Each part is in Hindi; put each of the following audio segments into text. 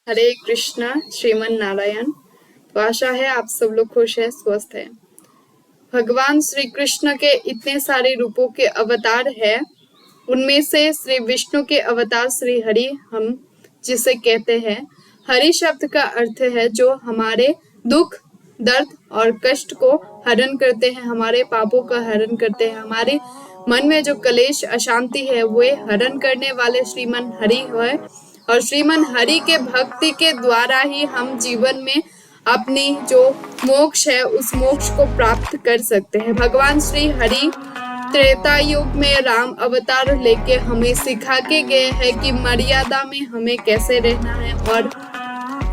हरे कृष्णा श्रीमन नारायण। तो आशा है आप सब लोग खुश है, स्वस्थ है। भगवान श्री कृष्ण के इतने सारे रूपों के अवतार है, उनमें से श्री विष्णु के अवतार श्री हरि हम जिसे कहते हैं। हरि शब्द का अर्थ है जो हमारे दुख, दर्द और कष्ट को हरण करते हैं, हमारे पापों का हरण करते हैं, हमारे मन में जो कलेश अशांति है वे हरण करने वाले श्रीमन हरि है। और श्रीमन हरि के भक्ति के द्वारा ही हम जीवन में अपनी जो मोक्ष है उस मोक्ष को प्राप्त कर सकते हैं। भगवान श्री हरि त्रेता युग में राम अवतार लेके हमें सिखा के गए हैं कि मर्यादा में हमें कैसे रहना है, और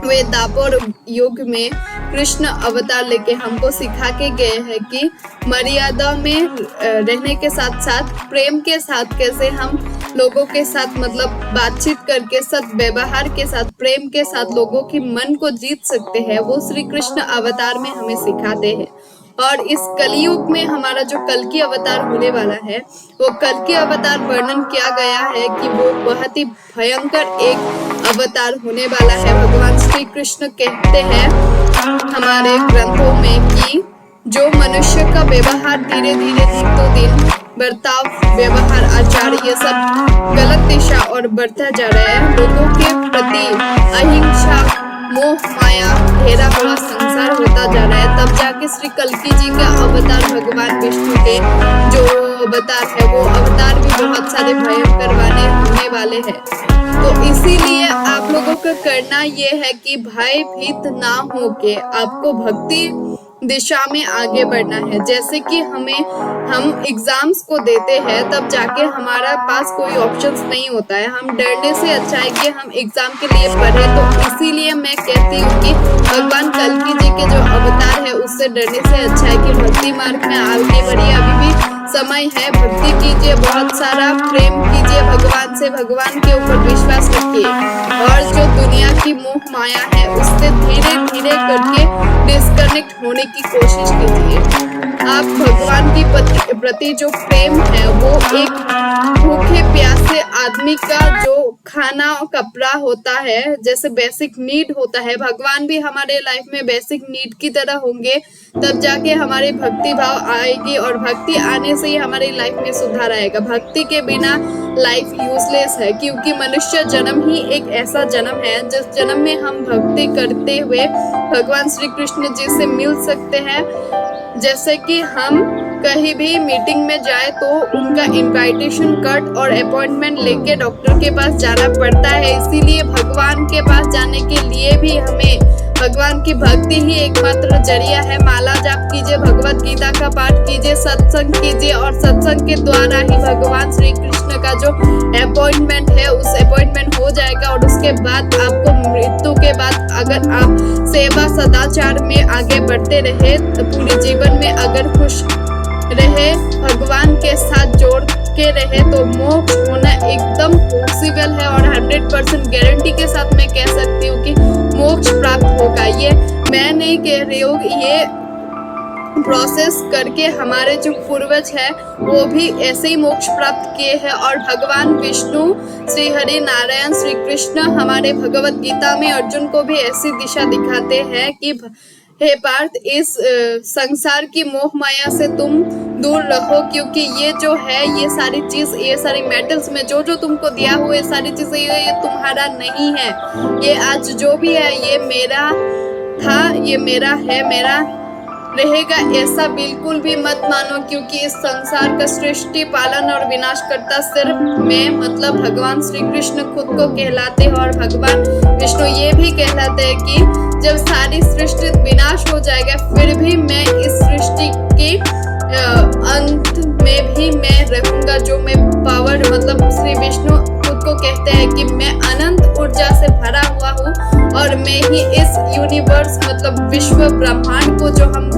वे द्वापर युग में कृष्ण अवतार लेके हमको सिखा के गए हैं कि मर्यादा में रहने के साथ साथ प्रेम के साथ कैसे हम लोगों के साथ मतलब बातचीत करके सद्व्यवहार के साथ प्रेम के साथ लोगों की मन को जीत सकते हैं, वो श्री कृष्ण अवतार में हमें सिखाते हैं। और इस कलयुग में हमारा जो कल की अवतार होने वाला है, वो कल की अवतार वर्णन किया गया है कि वो बहुत ही भयंकर एक अवतार होने वाला है। भगवान श्री कृष्ण कहते हैं हमारे ग्रंथों में कि जो मनुष्य का व्यवहार धीरे धीरे दिन तो दिन बर्ताव, व्यवहार, आचार ये सब गलत दिशा और बढ़ता जा रहा है। लोगों के प्रति अहिंसा, मोह माया घेरा हुआ संसार होता जा रहा है। तब जाके श्री कल्कि जी का अवतार भगवान विष्णु के जो अवतार है वो अवतार भी बहुत सारे भयंकर वाले होने वाले हैं। तो इसीलिए आप लोगों का करना ये है कि भयभीत ना हो के आपको भक्ति दिशा में आगे बढ़ना है। जैसे कि हम एग्जाम्स को देते हैं तब जाके हमारा पास कोई ऑप्शंस नहीं होता है, हम डरने से अच्छा है कि हम एग्जाम के लिए पढ़े। तो इसीलिए मैं कहती हूँ कि भगवान कल्कि जी के जो अवतार है उससे डरने से अच्छा है कि भक्ति मार्ग में आगे बढ़िए। अभी भी समय है, भक्ति कीजिए, बहुत सारा प्रेम कीजिए भगवान से, भगवान के ऊपर विश्वास रखिए, और जो दुनिया की मोह माया है उससे धीरे धीरे करके डिस्कनेक्ट होने की कोशिश कीजिए। आप भगवान की प्रति जो प्रेम है वो एक भूखे प्यासे आदमी का जो खाना कपड़ा होता है, जैसे बेसिक नीड होता है, भगवान भी हमारे लाइफ में बेसिक नीड की तरह होंगे। तब जाके हमारी भक्ति भाव आएगी, और भक्ति आने से ही हमारी लाइफ में सुधार आएगा। भक्ति के बिना लाइफ यूजलेस है, क्योंकि मनुष्य जन्म ही एक ऐसा जन्म है जिस जन्म में हम भक्ति करते हुए भगवान श्री कृष्ण जी से मिल सकते हैं। जैसे कि हम कहीं भी मीटिंग में जाए तो उनका इनविटेशन कार्ड और अपॉइंटमेंट लेके डॉक्टर के पास जाना पड़ता है। इसीलिए भगवान के पास जाने के लिए भी हमें भगवान की भक्ति ही एकमात्र जरिया है। माला जाप कीजिए, भगवत गीता का पाठ कीजिए, सत्संग कीजिए, और सत्संग के द्वारा ही भगवान श्री कृष्ण का जो अपॉइंटमेंट है उस अपॉइंटमेंट हो जाएगा। और उसके बाद आपको मृत्यु के बाद अगर आप सेवा सदाचार में आगे बढ़ते रहे, पूरे जीवन में अगर खुश रहे, भगवान के साथ जोड़ के रहे, तो मोक्ष होना एकदम पॉसिबल है। और 100% गारंटी के साथ मैं कह सकती हूँ कि मोक्ष प्राप्त होगा। ये मैं नहीं कह रही हूँ, ये प्रोसेस करके हमारे जो पूर्वज है वो भी ऐसे ही मोक्ष प्राप्त किए हैं। और भगवान विष्णु, श्री हरि नारायण, श्री कृष्ण हमारे भगवत गीता में अर्जुन को भी ऐसी दिशा दिखाते हैं कि हे पार्थ, इस संसार की मोह माया से तुम दूर रहो, क्योंकि ये जो है ये सारी चीज, ये सारी मेटल्स में जो जो तुमको दिया हुआ है सारी चीजें ये तुम्हारा नहीं है। ये आज जो भी है ये मेरा था, ये मेरा है, मेरा रहेगा, ऐसा बिल्कुल भी मत मानो। क्योंकि इस संसार का सृष्टि पालन और विनाश करता सिर्फ मैं मतलब भगवान श्री कृष्ण खुद को कहलाते हैं। और भगवान विष्णु ये भी कहलाते हैं कि जब सारी सृष्टि विनाश हो जाएगा फिर भी मैं इस सृष्टि के अंत में भी मैं रहूंगा। जो मैं पावर मतलब श्री विष्णु खुद को कहते हैं कि मैं अनंत ऊर्जा से भरा हुआ हूँ, और मैं ही इस यूनिवर्स मतलब विश्व ब्रह्मांड को, जो हम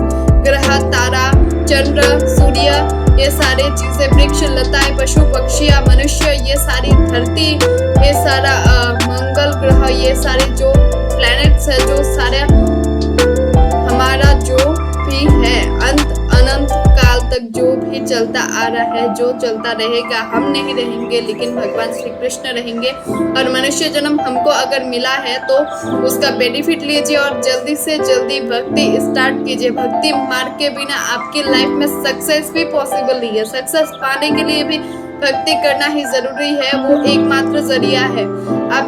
ग्रह, तारा, चंद्र, सूर्य, ये सारे चीजें, वृक्ष, लताएं, पशु पक्षियां, मनुष्य, ये सारी धरती, ये सारा मंगल ग्रह, ये सारे जो प्लैनेट्स है, जो सारे हमारा जो भी है अनंत काल तक जो भी चलता आ रहा है, जो चलता रहेगा, हम नहीं रहेंगे लेकिन भगवान श्री कृष्ण रहेंगे। और मनुष्य जन्म हमको अगर मिला है तो उसका बेनिफिट लीजिए और जल्दी से जल्दी भक्ति स्टार्ट कीजिए। भक्ति मार्ग के बिना आपकी लाइफ में सक्सेस भी पॉसिबल नहीं है। सक्सेस पाने के लिए भी भक्ति करना ही जरूरी है, वो एकमात्र जरिया है। आप